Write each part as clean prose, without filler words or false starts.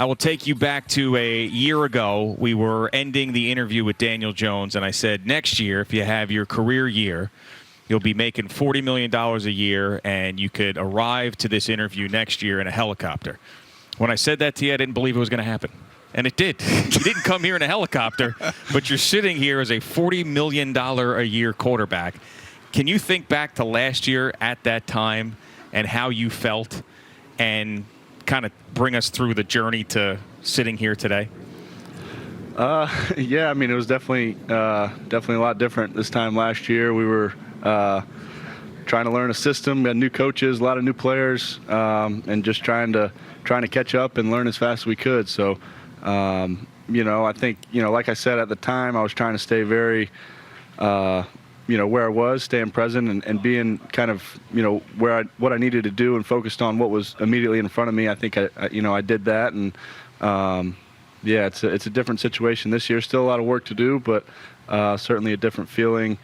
I will take you back to a year ago. We were ending the interview with Daniel Jones, and I said, next year, if you have your career year, you'll be making $40 million a year, and you could arrive to this interview next year in a helicopter. When I said that to you, I didn't believe it was going to happen. And it did. You didn't come here in a helicopter, but you're sitting here as a $40 million a year quarterback. Can you think back to last year at that time and how you felt and kind of bring us through the journey to sitting here today? Yeah, I mean, it was definitely a lot different this time last year. We were trying to learn a system, we had new coaches, a lot of new players, and just trying to catch up and learn as fast as we could. So, I think, like I said at the time, I was trying to stay very, where I was, staying present and being kind of, what I needed to do and focused on what was immediately in front of me. I think I did that, and yeah, it's a different situation this year. Still a lot of work to do, but certainly a different feeling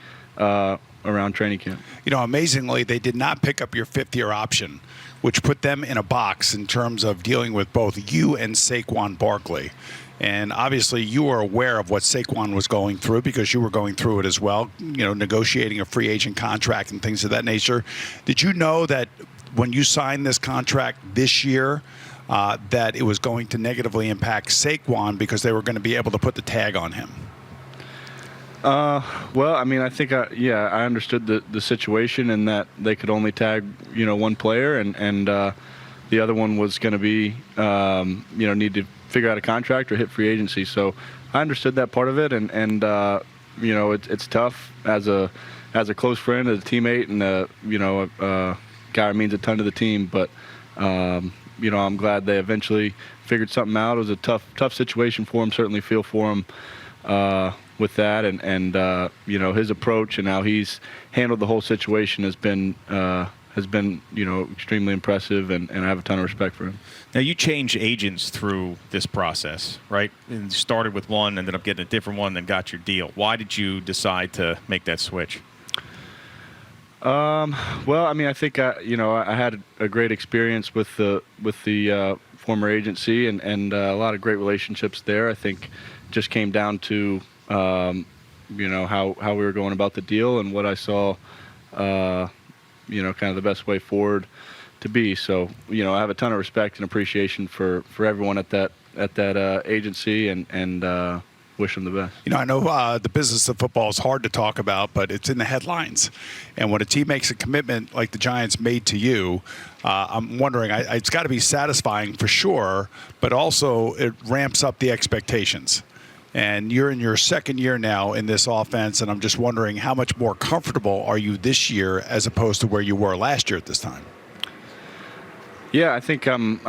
around training camp. Amazingly, they did not pick up your fifth-year option, which put them in a box in terms of dealing with both you and Saquon Barkley. And obviously you were aware of what Saquon was going through because you were going through it as well, negotiating a free agent contract and things of that nature. Did you know that when you signed this contract this year, that it was going to negatively impact Saquon because they were going to be able to put the tag on him? Well, I mean, I think, I understood the situation and that they could only tag, one player and the other one was going to be, need to figure out a contract or hit free agency. So I understood that part of it, and it's tough as a close friend, as a teammate, and a guy who means a ton to the team. But I'm glad they eventually figured something out. It was a tough situation for him. Certainly feel for him with that, and his approach and how he's handled the whole situation has been extremely impressive, and I have a ton of respect for him. Now, you changed agents through this process, right? And started with one, ended up getting a different one, then got your deal. Why did you decide to make that switch? Well, I mean, I think I had a great experience with the former agency and a lot of great relationships there. I think just came down to how we were going about the deal and what I saw, kind of the best way forward to be. So, I have a ton of respect and appreciation for everyone at that agency and wish them the best. I know the business of football is hard to talk about, but it's in the headlines. And when a team makes a commitment like the Giants made to you, I'm wondering, it's got to be satisfying for sure, but also it ramps up the expectations. And you're in your second year now in this offense, and I'm just wondering how much more comfortable are you this year as opposed to where you were last year at this time? Yeah, I think I'm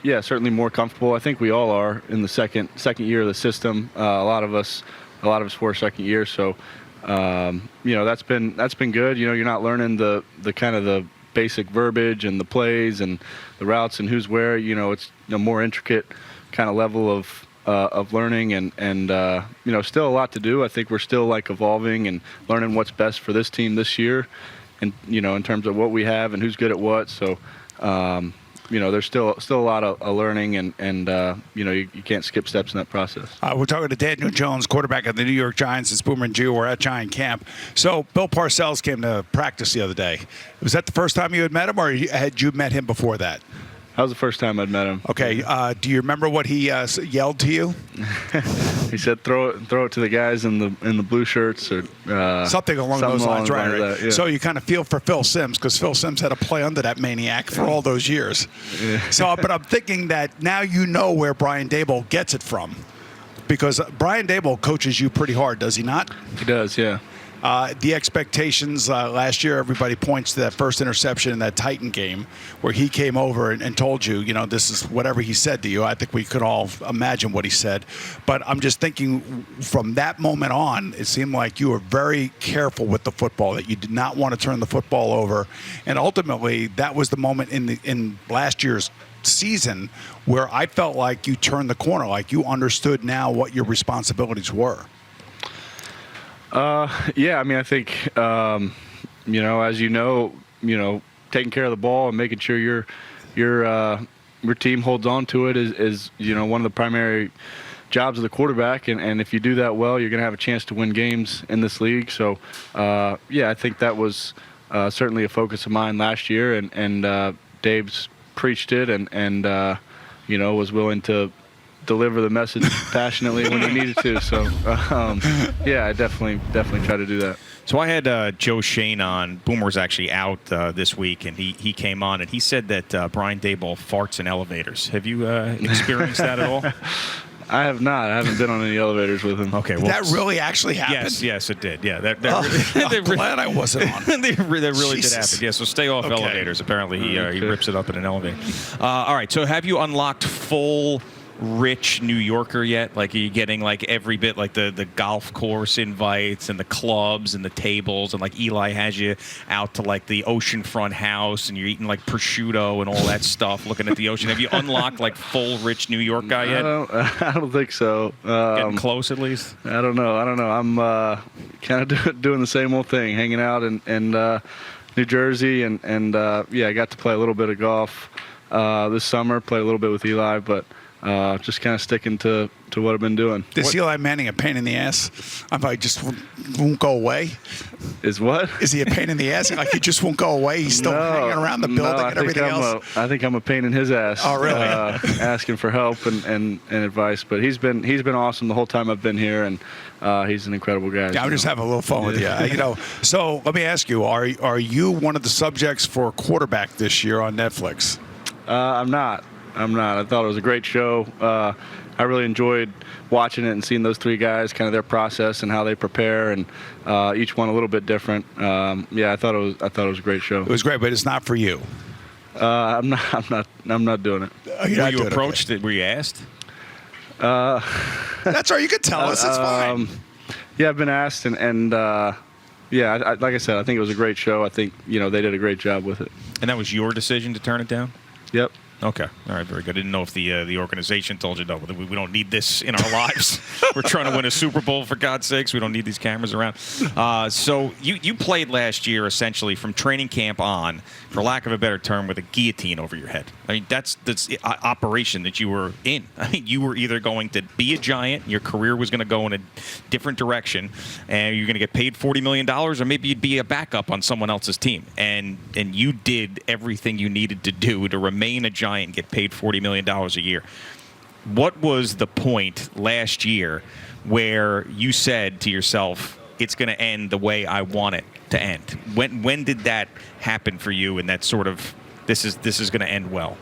certainly more comfortable. I think we all are in the second year of the system. A lot of us for a second year. So, that's been good. You're not learning the kind of the basic verbiage and the plays and the routes and who's where. It's a more intricate kind of level of learning and still a lot to do. I think we're still evolving and learning what's best for this team this year, and in terms of what we have and who's good at what. So. There's still a lot of learning, and you can't skip steps in that process. We're talking to Daniel Jones, quarterback of the New York Giants. It's Boomer and Gio. We're at Giant Camp. So Bill Parcells came to practice the other day. Was that the first time you had met him, or had you met him before that? That was the first time I'd met him. Okay. Do you remember what he yelled to you? He said, "Throw it to the guys in the blue shirts," or something along those lines, right? That, yeah. So you kind of feel for Phil Simms because Phil Simms had to play under that maniac for all those years. Yeah. So, but I'm thinking that now you know where Brian Daboll gets it from, because Brian Daboll coaches you pretty hard, does he not? He does, yeah. The expectations last year, everybody points to that first interception in that Titan game where he came over and told you, this is whatever he said to you. I think we could all imagine what he said. But I'm just thinking from that moment on, it seemed like you were very careful with the football, that you did not want to turn the football over. And ultimately, that was the moment in last year's season where I felt like you turned the corner, like you understood now what your responsibilities were. Yeah, I mean, I think, as taking care of the ball and making sure you're your team holds on to it is one of the primary jobs of the quarterback, and if you do that well, you're going to have a chance to win games in this league. So, I think that was certainly a focus of mine last year, and Dave's preached it and was willing to deliver the message passionately when he needed to. So, I definitely try to do that. So I had Joe Shane on. Boomer was actually out this week, and he came on, and he said that Brian Daboll farts in elevators. Have you experienced that at all? I have not. I haven't been on any elevators with him. Okay, Did that really actually happen? Yes, it did. Yeah, I'm glad I wasn't on. that really Jesus. did happen. Yeah, so stay off elevators. Apparently, he rips it up in an elevator. All right, so have you unlocked full rich New Yorker yet? Like, are you getting like every bit, like the golf course invites and the clubs and the tables, and like Eli has you out to like the oceanfront house and you're eating like prosciutto and all that stuff, looking at the ocean? Have you unlocked like full rich New York guy yet? I don't think so. Getting close at least? I don't know. I'm kind of doing the same old thing, hanging out in New Jersey, and I got to play a little bit of golf this summer, played a little bit with Eli, but just kind of sticking to what I've been doing. Is Eli Manning a pain in the ass? I'm like, just won't go away? Is what? Is he a pain in the ass? Like, he just won't go away? He's still hanging around the building and everything else? I think I'm a pain in his ass. Oh, really? Asking for help and advice. But he's been awesome the whole time I've been here, and he's an incredible guy. Yeah, I'm just having a little fun with you. So let me ask you, are you one of the subjects for Quarterback this year on Netflix? I'm not. I thought it was a great show. I really enjoyed watching it and seeing those three guys, kind of their process and how they prepare, and each one a little bit different. I thought it was a great show. It was great, but it's not for you. I'm not doing it. Were you approached? Were you asked? That's all right. You can tell us. It's fine. Yeah, I've been asked, and like I said, I think it was a great show. I think they did a great job with it. And that was your decision to turn it down? Yep. Okay. All right. Very good. I didn't know if the organization told you, no, we don't need this in our lives. We're trying to win a Super Bowl, for God's sakes. We don't need these cameras around. So you played last year essentially from training camp on, for lack of a better term, with a guillotine over your head. I mean, that's the operation that you were in. I mean, you were either going to be a Giant, your career was going to go in a different direction, and you're going to get paid $40 million, or maybe you'd be a backup on someone else's team. And you did everything you needed to do to remain a Giant and get paid $40 million a year. What was the point last year where you said to yourself, it's going to end the way I want it to end? When did that happen for you, and that sort of, this is going to end well?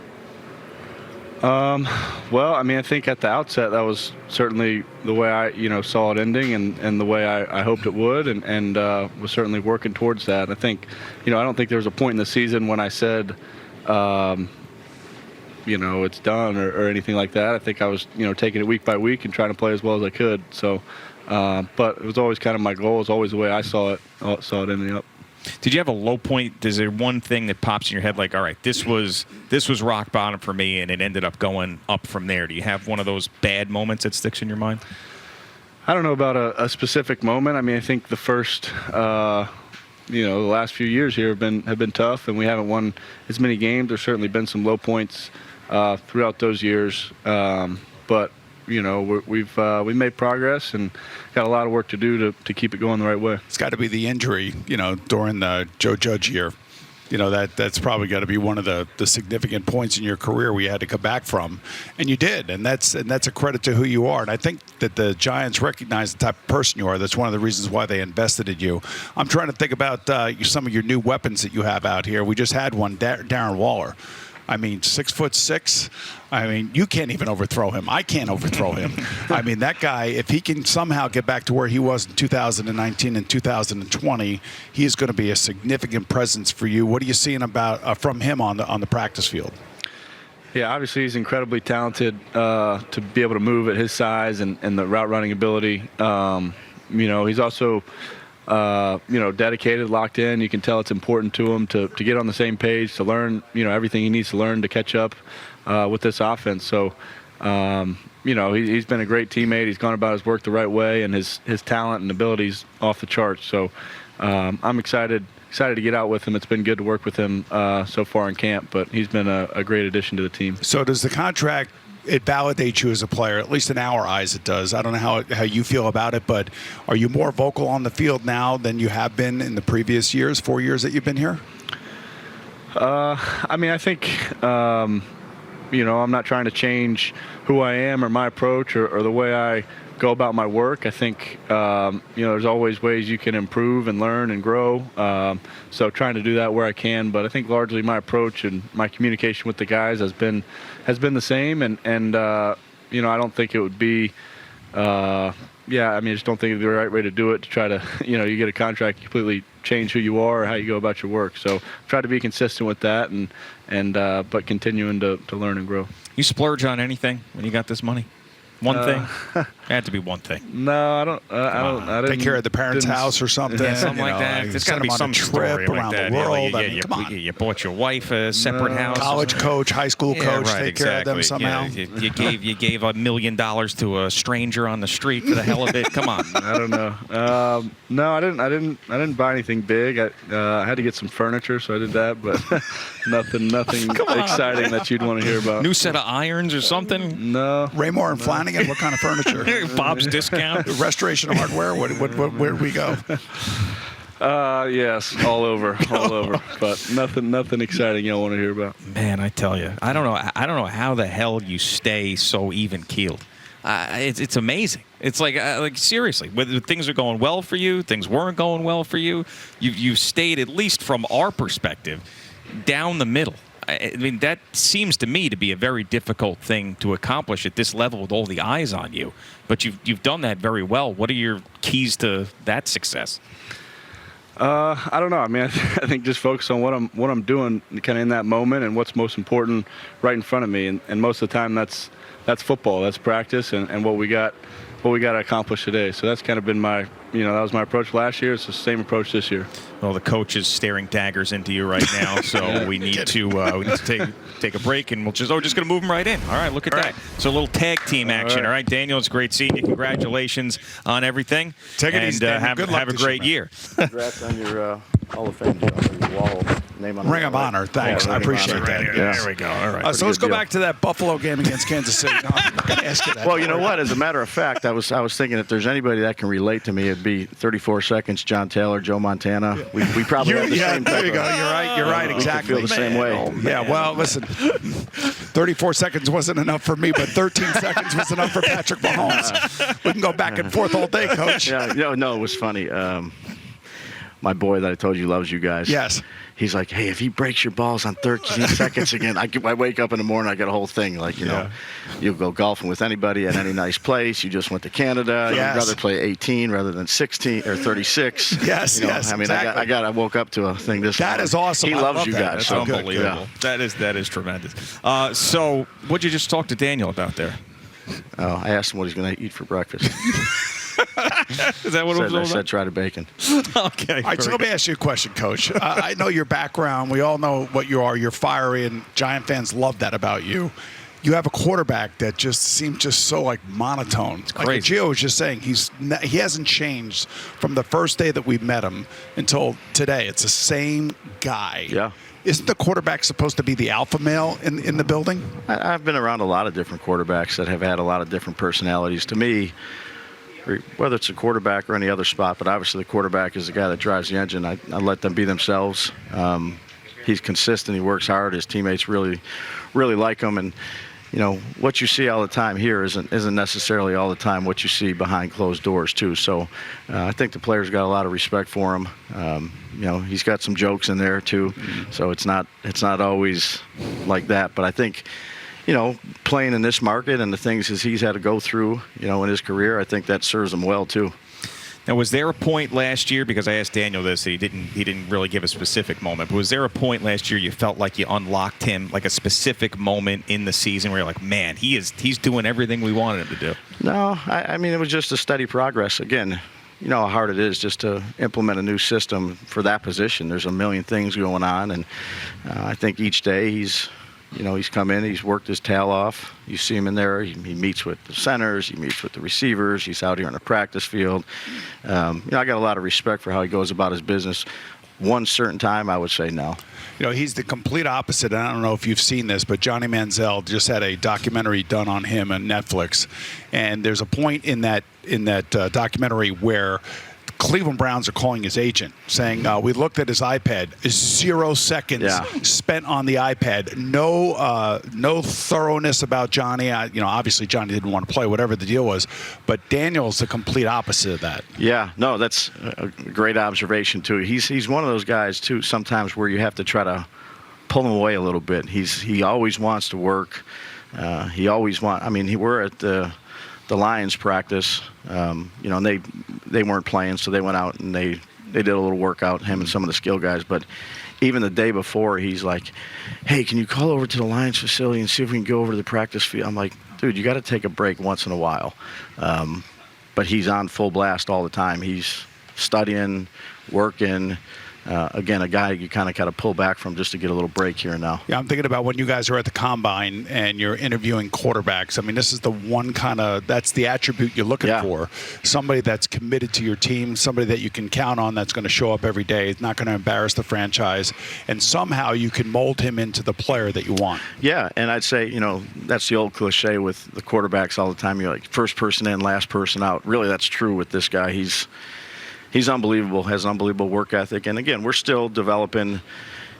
Well, I mean, I think at the outset that was certainly the way I saw it ending, and the way I hoped it would, and was certainly working towards that. I think, I don't think there was a point in the season when I said, it's done or anything like that. I think I was, taking it week by week and trying to play as well as I could. So, but it was always kind of my goal. It was always the way I saw it ending up. Did you have a low point? Is there one thing that pops in your head like, all right, this was rock bottom for me, and it ended up going up from there? Do you have one of those bad moments that sticks in your mind? I don't know about a specific moment. I mean, I think the first, the last few years here have been tough, and we haven't won as many games. There's certainly been some low points throughout those years, but we've made progress and got a lot of work to do to keep it going the right way. It's got to be the injury, during the Joe Judge year. That's probably got to be one of the significant points in your career where you had to come back from, and you did, and that's a credit to who you are. And I think that the Giants recognize the type of person you are. That's one of the reasons why they invested in you. I'm trying to think about some of your new weapons that you have out here. We just had one, Darren Waller. I mean, 6'6". I mean, you can't even overthrow him. I can't overthrow him. I mean, that guy, if he can somehow get back to where he was in 2019 and 2020, he is going to be a significant presence for you. What are you seeing from him on the practice field? Yeah, obviously he's incredibly talented to be able to move at his size and the route running ability. He's also dedicated, locked in. You can tell it's important to him to get on the same page, to learn, everything he needs to learn to catch up with this offense. So, he's been a great teammate. He's gone about his work the right way, and his talent and abilities off the charts. So, I'm excited excited to get out with him. It's been good to work with him so far in camp, but he's been a great addition to the team. So does the contract, it validates you as a player, at least in our eyes it does. I don't know how you feel about it, but are you more vocal on the field now than you have been in the previous years, 4 years that you've been here? I mean, I think, I'm not trying to change who I am or my approach or the way I go about my work. I think, there's always ways you can improve and learn and grow. So trying to do that where I can. But I think largely my approach and my communication with the guys has been the same. And I don't think it would be, I just don't think it'd be the right way to do it to try to, you get a contract, completely change who you are or how you go about your work. So try to be consistent with that but continuing to learn and grow. You splurge on anything when you got this money? One thing? It had to be one thing. No, I don't. I didn't take care of the parents' house or something. Yeah, something like that. There's got to be some trip around like the world. Come on. You bought your wife a separate house. College coach, high school coach, right, take care of them somehow. Yeah, you gave $1 million to a stranger on the street for the hell of it. Come on. I don't know. No, I didn't buy anything big. I had to get some furniture, so I did that. But nothing exciting that you'd want to hear about. New set of irons or something? No. Raymore and Flanagan. What kind of furniture? Bob's Discount. Restoration Hardware. Where do we go? Yes, all over. But nothing exciting you'll want to hear about. Man, I tell you, I don't know how the hell you stay so even keeled. It's amazing. It's like seriously, whether things are going well for you, things weren't going well for you, you've stayed, at least from our perspective, down the middle. I mean, that seems to me to be a very difficult thing to accomplish at this level with all the eyes on you. But you've done that very well. What are your keys to that success? I don't know. I mean, I think just focus on what I'm doing kind of in that moment and what's most important right in front of me. And most of the time, that's football, that's practice, and what we got to accomplish today. So that's kind of been that was my approach last year. It's the same approach this year. Well, the coach is staring daggers into you right now, so we need to take a break, and we're just going to move him right in. All right, look at that. So a little tag team action. All right, Daniel, it's great seeing you. Congratulations on everything. Take it easy, have a great year. Congrats on your Hall of Fame, your wall name on Ring of Honor. Thanks. I appreciate that. There we go. All right. So let's go back to that Buffalo game against Kansas City. No, I'm not going to ask you that. Well, you know what? As a matter of fact, I was thinking if there's anybody that can relate to me, it'd be 34 Seconds, John Taylor, Joe Montana. We probably have the same type. There you go. You're right. Exactly. Feel the same way. Yeah. Well, listen. 34 seconds wasn't enough for me, but 13 seconds was enough for Patrick Mahomes. We can go back and forth all day, Coach. Yeah. No, it was funny. My boy that I told you loves you guys. Yes. He's like, hey, if he breaks your balls on 13 seconds again, I wake up in the morning, I get a whole thing. Like, you'll go golfing with anybody at any nice place. You just went to Canada. Yes. You'd rather play 18 rather than 16 or Yes,36. yes. I mean, exactly. I woke up to a thing this That morning. is awesome. He I loves love you that. guys. That's so unbelievable. Yeah. That is tremendous. So what'd you just talk to Daniel about there? Oh, I asked him what he's going to eat for breakfast. Is that what it was all I about? said try to bacon. Okay. All right, so let me ask you a question, Coach. I know your background. We all know what you are. You're fiery, and Giant fans love that about you. You have a quarterback that just seems just so like monotone. It's crazy. Like Gio was just saying, he hasn't changed from the first day that we met him until today. It's the same guy. Yeah. Isn't the quarterback supposed to be the alpha male in the building? I've been around a lot of different quarterbacks that have had a lot of different personalities. To me, whether it's a quarterback or any other spot, but obviously the quarterback is the guy that drives the engine. I let them be themselves. He's consistent. He works hard. His teammates really like him. And, what you see all the time here isn't necessarily all the time what you see behind closed doors, too. So I think the players got a lot of respect for him. He's got some jokes in there, too. So it's not always like that. But I think, playing in this market and the things he's had to go through, in his career, I think that serves him well, too. Now, was there a point last year, because I asked Daniel this, he didn't really give a specific moment, but was there a point last year you felt like you unlocked him, like a specific moment in the season where you're like, man, he's doing everything we wanted him to do? No, I mean, it was just a steady progress. Again, you know how hard it is just to implement a new system for that position. There's a million things going on, and I think each day he's come in, he's worked his tail off. You see him in there. He meets with the centers. He meets with the receivers. He's out here on the practice field. I got a lot of respect for how he goes about his business. one certain time, I would say no. You know, he's the complete opposite. And I don't know if you've seen this, but Johnny Manziel just had a documentary done on him on Netflix. And there's a point in that documentary where Cleveland Browns are calling his agent, saying, we looked at his iPad, 0 seconds spent on the iPad. No thoroughness about Johnny. Obviously Johnny didn't want to play, whatever the deal was. But Daniel's the complete opposite of that. Yeah, no, that's a great observation, too. He's one of those guys, too, sometimes where you have to try to pull him away a little bit. He always wants to work. We're at the Lions practice, and they weren't playing, so they went out and they did a little workout, him and some of the skill guys. But even the day before, he's like, hey, can you call over to the Lions facility and see if we can go over to the practice field? I'm like, dude, you got to take a break once in a while. But he's on full blast all the time. He's studying, working. Again, a guy you kind of got to pull back from just to get a little break here and now. Yeah, I'm thinking about when you guys are at the Combine and you're interviewing quarterbacks. I mean, this is the one that's the attribute you're looking for. Somebody that's committed to your team, somebody that you can count on that's going to show up every day, not going to embarrass the franchise, and somehow you can mold him into the player that you want. Yeah, and I'd say, that's the old cliche with the quarterbacks all the time. You're like first person in, last person out. Really, that's true with this guy. He's unbelievable, has an unbelievable work ethic. And, again, we're still developing.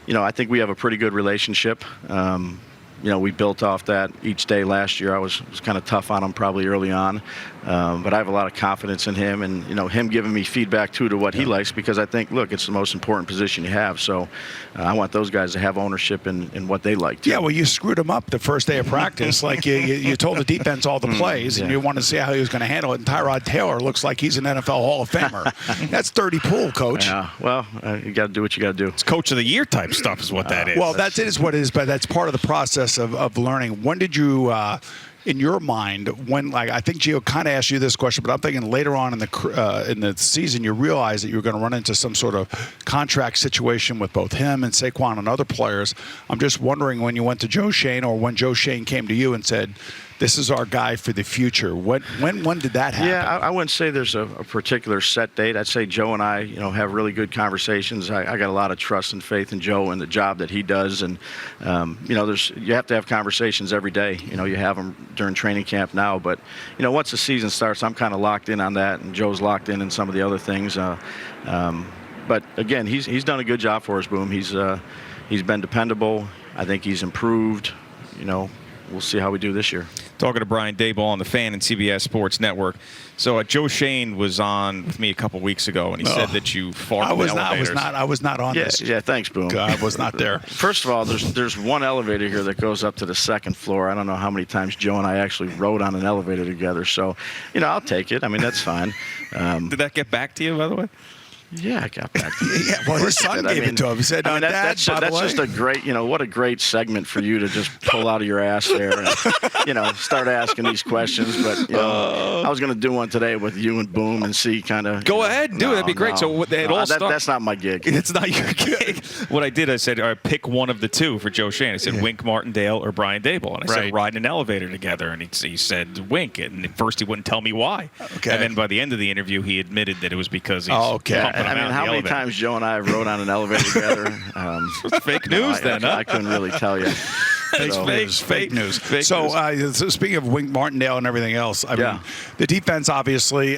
I think we have a pretty good relationship. We built off that each day last year. I was kind of tough on him probably early on. But I have a lot of confidence in him and, him giving me feedback, too, to what he likes because I think, look, it's the most important position you have. So I want those guys to have ownership in what they like, too. Yeah, well, you screwed him up the first day of practice. Like you told the defense all the plays, and you wanted to see how he was going to handle it. And Tyrod Taylor looks like he's an NFL Hall of Famer. That's dirty pool, Coach. Yeah, well, you got to do what you got to do. It's Coach of the Year type stuff is what that is. Well, that is what it is, but that's part of the process of learning. When did you in your mind, I think Gio kind of asked you this question, but I'm thinking later on in the season, you realize that you're going to run into some sort of contract situation with both him and Saquon and other players. I'm just wondering when you went to Joe Schoen or when Joe Schoen came to you and said, this is our guy for the future. When did that happen? Yeah, I wouldn't say there's a particular set date. I'd say Joe and I, have really good conversations. I got a lot of trust and faith in Joe and the job that he does. And, you have to have conversations every day. You have them during training camp now. But, once the season starts, I'm kind of locked in on that. And Joe's locked in some of the other things. But, again, he's done a good job for us, Boom. He's been dependable. I think he's improved. We'll see how we do this year. Talking to Brian Daboll on the Fan and CBS Sports Network. So Joe Schoen was on with me a couple weeks ago, and he said that you fought with elevators. I was not on this. Yeah, thanks, Boom. I was not there. First of all, there's one elevator here that goes up to the second floor. I don't know how many times Joe and I actually rode on an elevator together. So, I'll take it. I mean, that's fine. Did that get back to you, by the way? Yeah, I got back to you. Yeah, well, his son gave it to him. He said, Dad, that's just a great, what a great segment for you to just pull out of your ass there and, start asking these questions. But, I was going to do one today with you and Boom and see kind of. Go ahead and do it. That'd be great. So that's not my gig. It's not your gig. What I did, I said, pick one of the two for Joe Schoen. I said, Wink Martindale or Brian Daboll. And I said, ride in an elevator together. And he said, Wink. And at first he wouldn't tell me why. Okay. And then by the end of the interview, he admitted that it was because he's pumping how many times Joe and I rode on an elevator together? Fake news, I couldn't really tell you. Fake news. So speaking of Wink Martindale and everything else, I mean, the defense, obviously,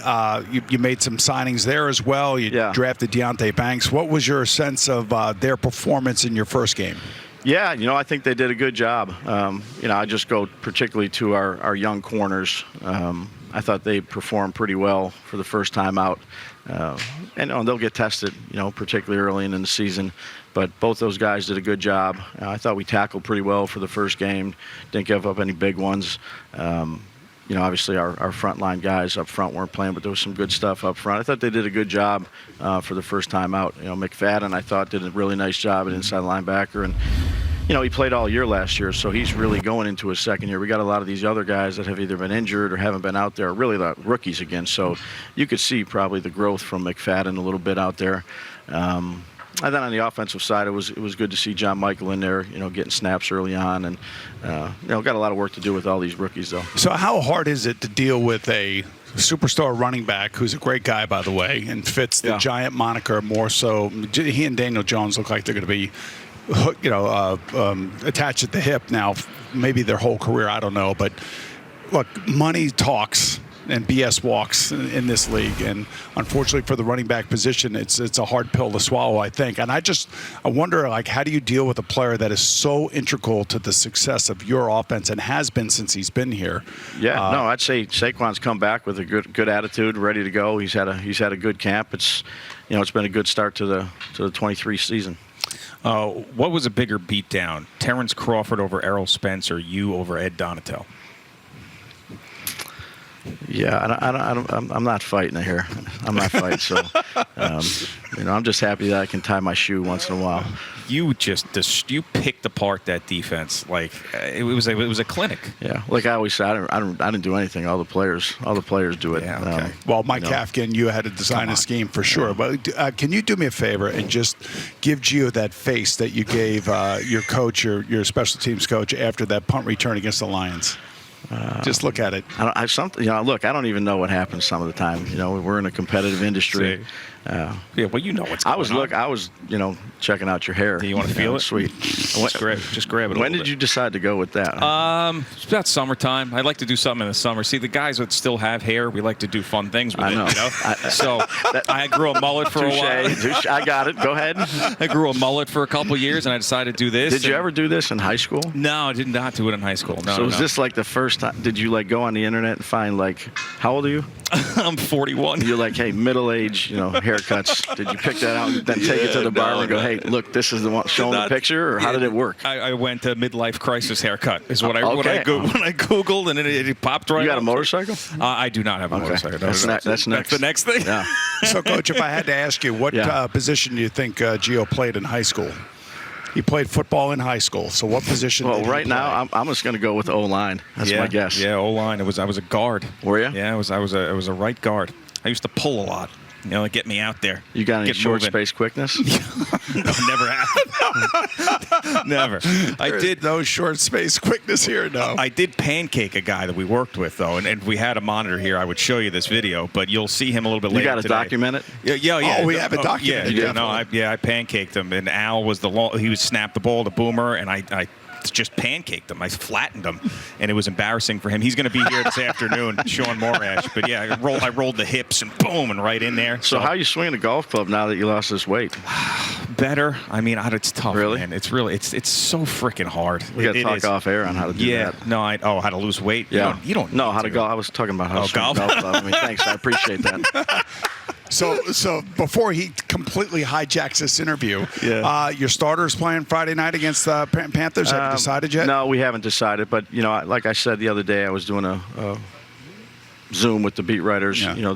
you made some signings there as well. You drafted Deonte Banks. What was your sense of their performance in your first game? Yeah, I think they did a good job. I just go particularly to our young corners. I thought they performed pretty well for the first time out. And they'll get tested, particularly early in the season. But both those guys did a good job. I thought we tackled pretty well for the first game. Didn't give up any big ones. Obviously our frontline guys up front weren't playing, but there was some good stuff up front. I thought they did a good job for the first time out. McFadden, I thought, did a really nice job at inside linebacker. And, he played all year last year, so he's really going into his second year. We got a lot of these other guys that have either been injured or haven't been out there, really the rookies again. So you could see probably the growth from McFadden a little bit out there. And then on the offensive side, it was good to see John Michael in there, getting snaps early on. And, got a lot of work to do with all these rookies, though. So how hard is it to deal with a superstar running back who's a great guy, by the way, and fits the Giant moniker more so. He and Daniel Jones look like they're going to be, attached at the hip now, maybe their whole career. I don't know, but look, money talks and BS walks in this league, and unfortunately for the running back position, it's a hard pill to swallow, I think. And I wonder, like, how do you deal with a player that is so integral to the success of your offense and has been since he's been here? Yeah, no, I'd say Saquon's come back with a good attitude, ready to go. He's had a good camp. It's been a good start to the 23 season. What was a bigger beatdown, Terrence Crawford over Errol Spence or you over Ed Donatel? Yeah, I'm not fighting here. I'm not fighting, so I'm just happy that I can tie my shoe once in a while. You picked apart that defense like it was a clinic. Yeah, like I always say, I didn't do anything. All the players do it. Yeah, okay. Well, Mike Kafkin, you had to design a scheme for sure. Yeah. But can you do me a favor and just give Gio that face that you gave your coach, your special teams coach, after that punt return against the Lions? Just look at it. Look, I don't even know what happens some of the time. We're in a competitive industry. Well, you know what's going on. I was, checking out your hair. Do you want to feel it? Sweet. Just grab it. When did you decide to go with that? It's about summertime. I like to do something in the summer. See, the guys that still have hair, we like to do fun things with it. So I grew a mullet for a while. I got it. Go ahead. I grew a mullet for a couple years, and I decided to do this. Did you ever do this in high school? No, I did not do it in high school. No. So was this like the first time? Did you go on the internet and find how old are you? I'm 41. You're like, hey, middle age, haircuts. Did you pick that out and then take it to the bar and go, hey, look, this is the one showing the picture, or how did it work? I went to midlife crisis haircut is what I Googled, and it popped right up. You got a motorcycle? I do not have a motorcycle. That's next. That's the next thing? Yeah. So, Coach, if I had to ask you, what position do you think Gio played in high school? He played football in high school. So what position did he right play? now, I'm just going to go with O-line. That's my guess. Yeah, O-line. I was a guard. Were you? Yeah, I was a right guard. I used to pull a lot. Get me out there. You got any short space quickness? No, never have. Never. I did no short space quickness here. No. I did pancake a guy that we worked with though, and if we had a monitor here, I would show you this video, but you'll see him a little bit later. You got to document it? Yeah. Oh, we have it documented. I pancaked him, and Al was he would snap the ball to Boomer, and I just pancaked him. I flattened him, and it was embarrassing for him. He's going to be here this afternoon, Sean Morash. But yeah, I rolled the hips and boom, and right in there. So how are you swinging a golf club now that you lost this weight? Better. I mean, it's tough. Really? Man. It's so freaking hard. We got to talk off air on how to do that. Yeah. No. How to lose weight? Yeah. You don't. No, how to golf. I was talking about how to swing a golf club. I mean, thanks. I appreciate that. So before he completely hijacks this interview, your starter's playing Friday night against the Panthers. Have you decided yet? No, we haven't decided. But like I said the other day, I was doing a Zoom with the beat writers. Yeah.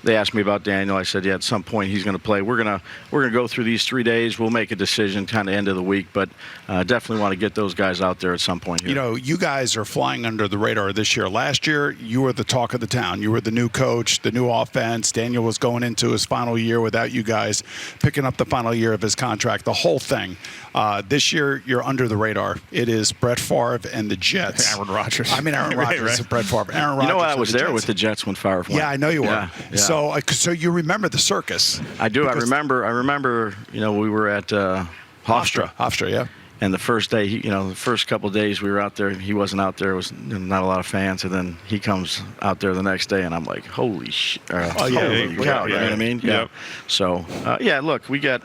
They asked me about Daniel. I said, at some point he's going to play. We're gonna go through these 3 days. We'll make a decision kind of end of the week, but definitely want to get those guys out there at some point here. You guys are flying under the radar this year. Last year, you were the talk of the town. You were the new coach, the new offense. Daniel was going into his final year without you guys picking up the final year of his contract, the whole thing. This year, you're under the radar. It is Brett Favre and the Jets. Aaron Rodgers. I mean, Aaron Rodgers and Brett Favre. Aaron Rodgers. I was there with the Jets when Favre won. Yeah, I know you were. Yeah. So you remember the circus? I do. I remember. We were at Hofstra, yeah. And the first day, the first couple of days we were out there, he wasn't out there. It was not a lot of fans. And then he comes out there the next day, and I'm like, holy shit. Holy cow, you know what I mean? Yep. Yeah. So, look, we got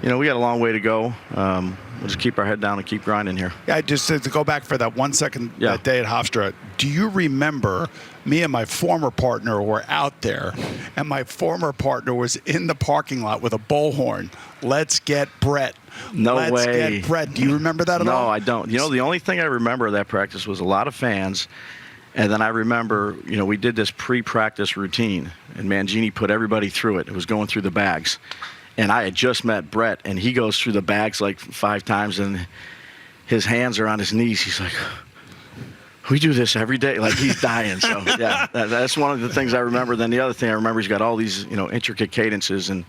a long way to go. We'll just keep our head down and keep grinding here. Yeah, just to go back for that 1 second that day at Hofstra, do you remember me and my former partner were out there, and my former partner was in the parking lot with a bullhorn? Let's get Brett. No way. Let's get Brett. Do you remember that at all? No, I don't. The only thing I remember of that practice was a lot of fans. And then I remember, we did this pre-practice routine, and Mangini put everybody through it. It was going through the bags. And I had just met Brett, and he goes through the bags like 5 times, and his hands are on his knees. He's like, we do this every day. Like, he's dying. So, yeah, that's one of the things I remember. Then the other thing I remember, he's got all these, intricate cadences. And,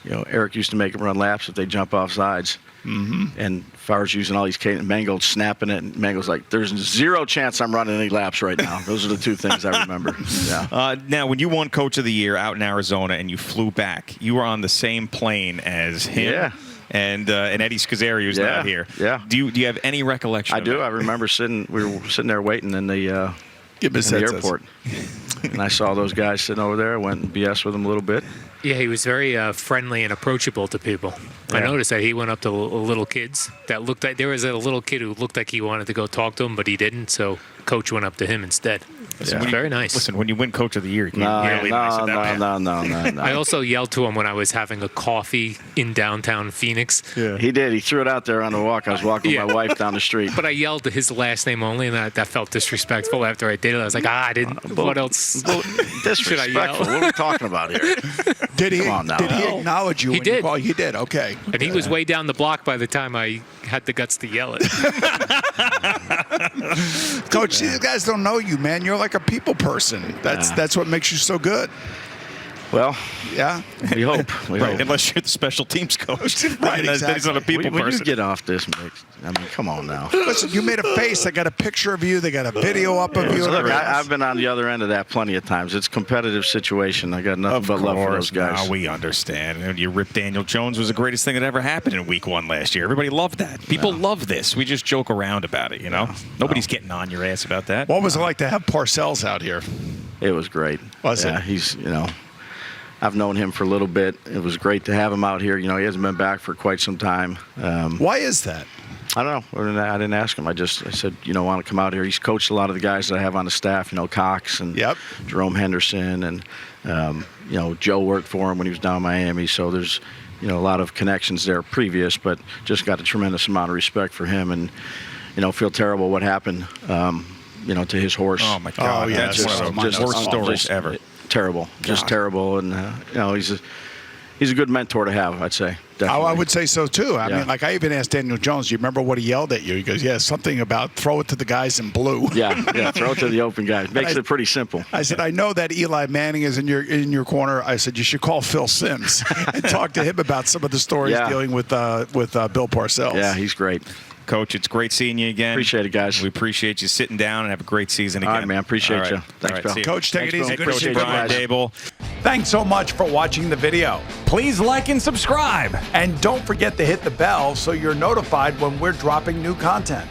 Eric used to make him run laps if they jump off sides. And Favre's using all these cadence, Mangold's snapping it, and Mangold's like, "There's zero chance I'm running any laps right now." Those are the two things I remember. Yeah. Now, when you won Coach of the Year out in Arizona and you flew back, you were on the same plane as him. Yeah. And Eddie Scazzeri, who's not here. Yeah. Do you have any recollection? I of do. that? I remember we were sitting there waiting in the airport, and I saw those guys sitting over there. I went and BS with them a little bit. Yeah, he was very friendly and approachable to people. I noticed that he went up to little kids that looked like there was a little kid who looked like he wanted to go talk to him, but he didn't. So Coach went up to him instead. Very nice. Listen, when you win Coach of the Year, you can No, be really nice at that man. No. I also yelled to him when I was having a coffee in downtown Phoenix. Yeah. He did. He threw it out there on the walk. I was walking with my wife down the street. But I yelled his last name only, and that felt disrespectful after I did it. I was like, I didn't. What else? Disrespectful. Should I yell? What are we talking about here? Did he? Come on now. Did he acknowledge you? He when did. You called? He did. Okay. And he was way down the block by the time I had the guts to yell it. Coach, these guys don't know you, man. You're like a people person. That's what makes you so good. Well, Yeah. we hope. We Right, hope. unless you're the special teams coach. Right, He's not a exactly. people Will you person. get off this, Mix? I mean, come on now. Listen, you made a face. I got a picture of you. They got a video up of you. So look, I've been on the other end of that plenty of times. It's a competitive situation. I got nothing but love for those guys. Now we understand. And you ripped Daniel Jones was the greatest thing that ever happened in Week 1 last year. Everybody loved that. People love this. We just joke around about it, you know? Nobody's getting on your ass about that. What was it like to have Parcells out here? It was great. Was it? He's, I've known him for a little bit. It was great to have him out here. He hasn't been back for quite some time. Why is that? I don't know. I didn't ask him. I said, want to come out here. He's coached a lot of the guys that I have on the staff, Cox and Jerome Henderson. And, Joe worked for him when he was down in Miami. So there's, a lot of connections there previous, but just got a tremendous amount of respect for him and, feel terrible what happened, to his horse. Oh, my God. Oh, yeah. That's one of the worst stories ever. Terrible. Just terrible. And, he's a good mentor to have, I'd say. Definitely. I would say so, too. I mean, I even asked Daniel Jones, do you remember what he yelled at you? He goes, something about throw it to the guys in blue. Yeah, throw it to the open guys. Makes it pretty simple. I said, I know that Eli Manning is in your corner. I said, you should call Phil Simms and talk to him about some of the stories dealing with Bill Parcells. Yeah, he's great. Coach, it's great seeing you again. Appreciate it, guys. We appreciate you sitting down and have a great season again. All right, man. Appreciate you. Thanks, Bill. see you. Coach, take it easy. Head Good to coach see you, Brian guys. Daboll. Thanks so much for watching the video. Please like and subscribe. And don't forget to hit the bell so you're notified when we're dropping new content.